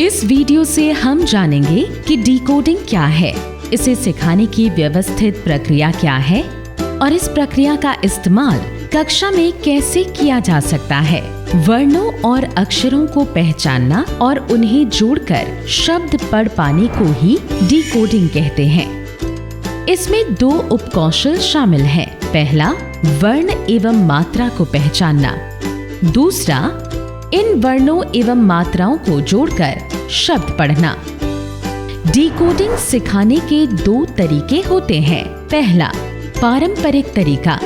इस वीडियो से हम जानेंगे कि डिकोडिंग क्या है, इसे सिखाने की व्यवस्थित प्रक्रिया क्या है और इस प्रक्रिया का इस्तेमाल कक्षा में कैसे किया जा सकता है। वर्णों और अक्षरों को पहचानना और उन्हें जोड़कर शब्द पढ़ पाने को ही डिकोडिंग कहते हैं। इसमें 2 उपकौशल शामिल हैं। पहला, वर्ण एवं मात्रा को पहचानना। दूसरा, इन वर्णों एवं मात्राओं को जोड़कर शब्द पढ़ना। डिकोडिंग सिखाने के 2 तरीके होते हैं। पहला, पारंपरिक तरीका।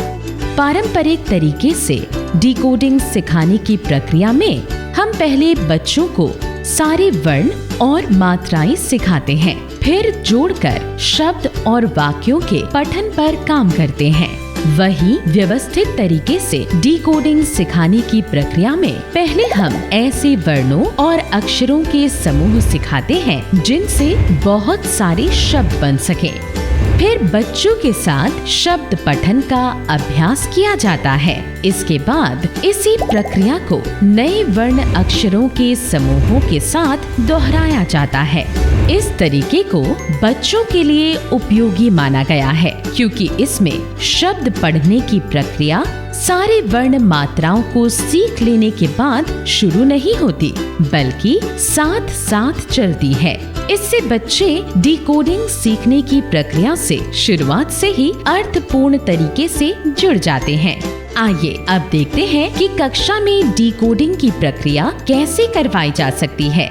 पारंपरिक तरीके से डिकोडिंग सिखाने की प्रक्रिया में हम पहले बच्चों को सारे वर्ण और मात्राएं सिखाते हैं, फिर जोड़कर शब्द और वाक्यों के पठन पर काम करते हैं। वहीं व्यवस्थित तरीके से डिकोडिंग सिखाने की प्रक्रिया में पहले हम ऐसे वर्णों और अक्षरों के समूह सिखाते हैं जिनसे बहुत सारे शब्द बन सके। फिर बच्चों के साथ शब्द पठन का अभ्यास किया जाता है। इसके बाद इसी प्रक्रिया को नए वर्ण अक्षरों के समूहों के साथ दोहराया जाता है। इस तरीके को बच्चों के लिए उपयोगी माना गया है क्योंकि इसमें शब्द पढ़ने की प्रक्रिया सारे वर्ण मात्राओं को सीख लेने के बाद शुरू नहीं होती, बल्कि साथ साथ चलती है। इससे बच्चे डिकोडिंग सीखने की प्रक्रिया से शुरुआत से ही अर्थपूर्ण तरीके से जुड़ जाते हैं। आइए अब देखते हैं कि कक्षा में डिकोडिंग की प्रक्रिया कैसे करवाई जा सकती है।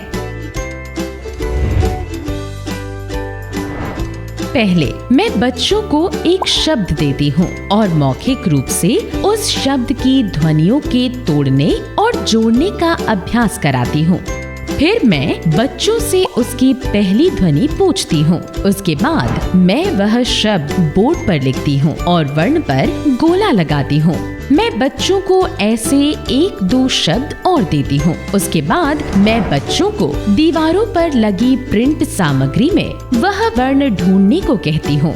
पहले मैं बच्चों को एक शब्द देती हूँ और मौखिक रूप से उस शब्द की ध्वनियों के तोड़ने और जोड़ने का अभ्यास कराती हूँ। फिर मैं बच्चों से उसकी पहली ध्वनि पूछती हूँ। उसके बाद मैं वह शब्द बोर्ड पर लिखती हूँ और वर्ण पर गोला लगाती हूँ। मैं बच्चों को ऐसे 1-2 शब्द और देती हूँ। उसके बाद मैं बच्चों को दीवारों पर लगी प्रिंट सामग्री में वह वर्ण ढूंढने को कहती हूँ।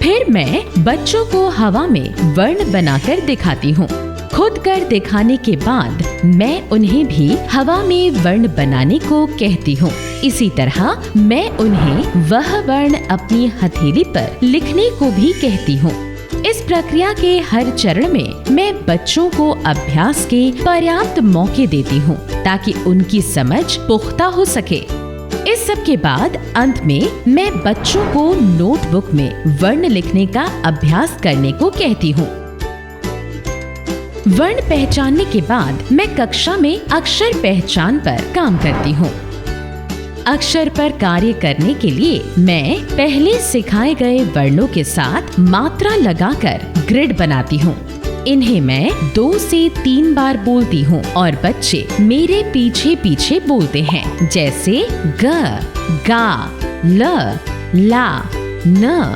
फिर मैं बच्चों को हवा में वर्ण बनाकर दिखाती हूँ। खुद कर दिखाने के बाद मैं उन्हें भी हवा में वर्ण बनाने को कहती हूँ। इसी तरह मैं उन्हें वह वर्ण अपनी हथेली पर लिखने को भी कहती हूँ। इस प्रक्रिया के हर चरण में मैं बच्चों को अभ्यास के पर्याप्त मौके देती हूँ ताकि उनकी समझ पुख्ता हो सके। इस सब के बाद अंत में मैं बच्चों को नोटबुक में वर्ण लिखने का अभ्यास करने को कहती हूँ। वर्ण पहचानने के बाद मैं कक्षा में अक्षर पहचान पर काम करती हूँ। अक्षर पर कार्य करने के लिए मैं पहले सिखाए गए वर्णों के साथ मात्रा लगाकर ग्रिड बनाती हूँ। इन्हें मैं 2 से 3 बार बोलती हूँ और बच्चे मेरे पीछे पीछे बोलते हैं, जैसे ग, गा, ल, ला, न,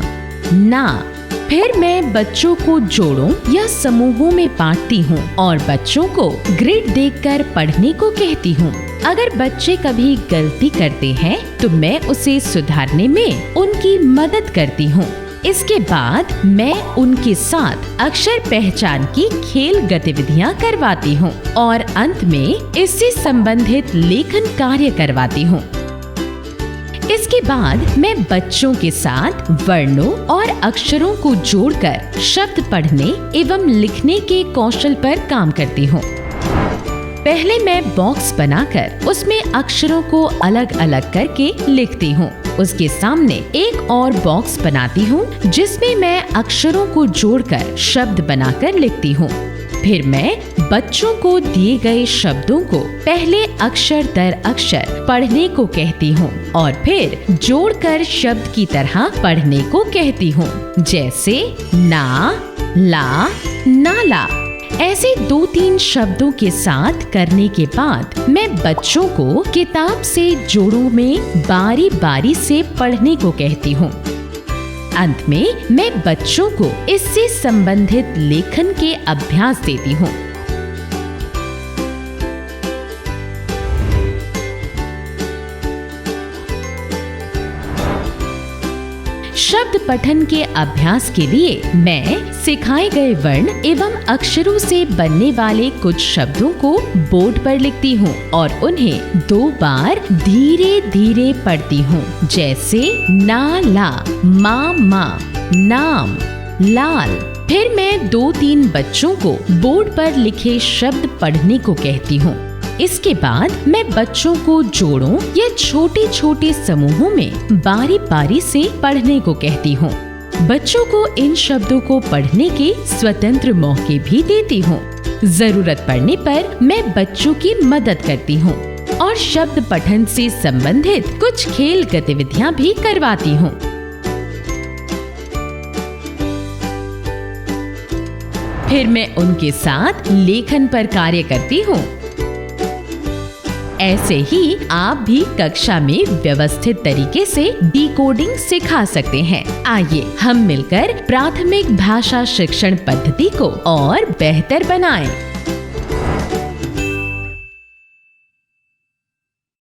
ना। फिर मैं बच्चों को जोड़ों या समूहों में बांटती हूँ और बच्चों को ग्रिड देखकर पढ़ने को कहती हूँ। अगर बच्चे कभी गलती करते हैं तो मैं उसे सुधारने में उनकी मदद करती हूँ। इसके बाद मैं उनके साथ अक्षर पहचान की खेल गतिविधियाँ करवाती हूँ और अंत में इससे संबंधित लेखन कार्य करवाती हूँ। इसके बाद मैं बच्चों के साथ वर्णों और अक्षरों को जोड़कर शब्द पढ़ने एवं लिखने के कौशल पर काम करती हूँ। पहले मैं बॉक्स बनाकर उसमें अक्षरों को अलग अलग करके लिखती हूँ। उसके सामने एक और बॉक्स बनाती हूँ जिसमें मैं अक्षरों को जोड़कर शब्द बनाकर लिखती हूँ। फिर मैं बच्चों को दिए गए शब्दों को पहले अक्षर दर अक्षर पढ़ने को कहती हूँ और फिर जोड़कर शब्द की तरह पढ़ने को कहती हूँ, जैसे ना, ला, नाला। ऐसे 2-3 शब्दों के साथ करने के बाद मैं बच्चों को किताब से जोड़ों में बारी बारी से पढ़ने को कहती हूँ। अंत में मैं बच्चों को इससे संबंधित लेखन के अभ्यास देती हूँ। शब्द पठन के अभ्यास के लिए मैं सिखाए गए वर्ण एवं अक्षरों से बनने वाले कुछ शब्दों को बोर्ड पर लिखती हूँ और उन्हें 2 बार धीरे धीरे पढ़ती हूँ, जैसे नाला, मामा, नाम, लाल। फिर मैं 2-3 बच्चों को बोर्ड पर लिखे शब्द पढ़ने को कहती हूँ। इसके बाद मैं बच्चों को जोड़ों या छोटे छोटे समूहों में बारी बारी से पढ़ने को कहती हूँ। बच्चों को इन शब्दों को पढ़ने के स्वतंत्र मौके भी देती हूँ। जरूरत पड़ने पर मैं बच्चों की मदद करती हूँ और शब्द पठन से संबंधित कुछ खेल गतिविधियाँ भी करवाती हूँ। फिर मैं उनके साथ लेखन पर कार्य करती हूँ। ऐसे ही आप भी कक्षा में व्यवस्थित तरीके से डिकोडिंग सिखा सकते हैं। आइए हम मिलकर प्राथमिक भाषा शिक्षण पद्धति को और बेहतर बनाएं।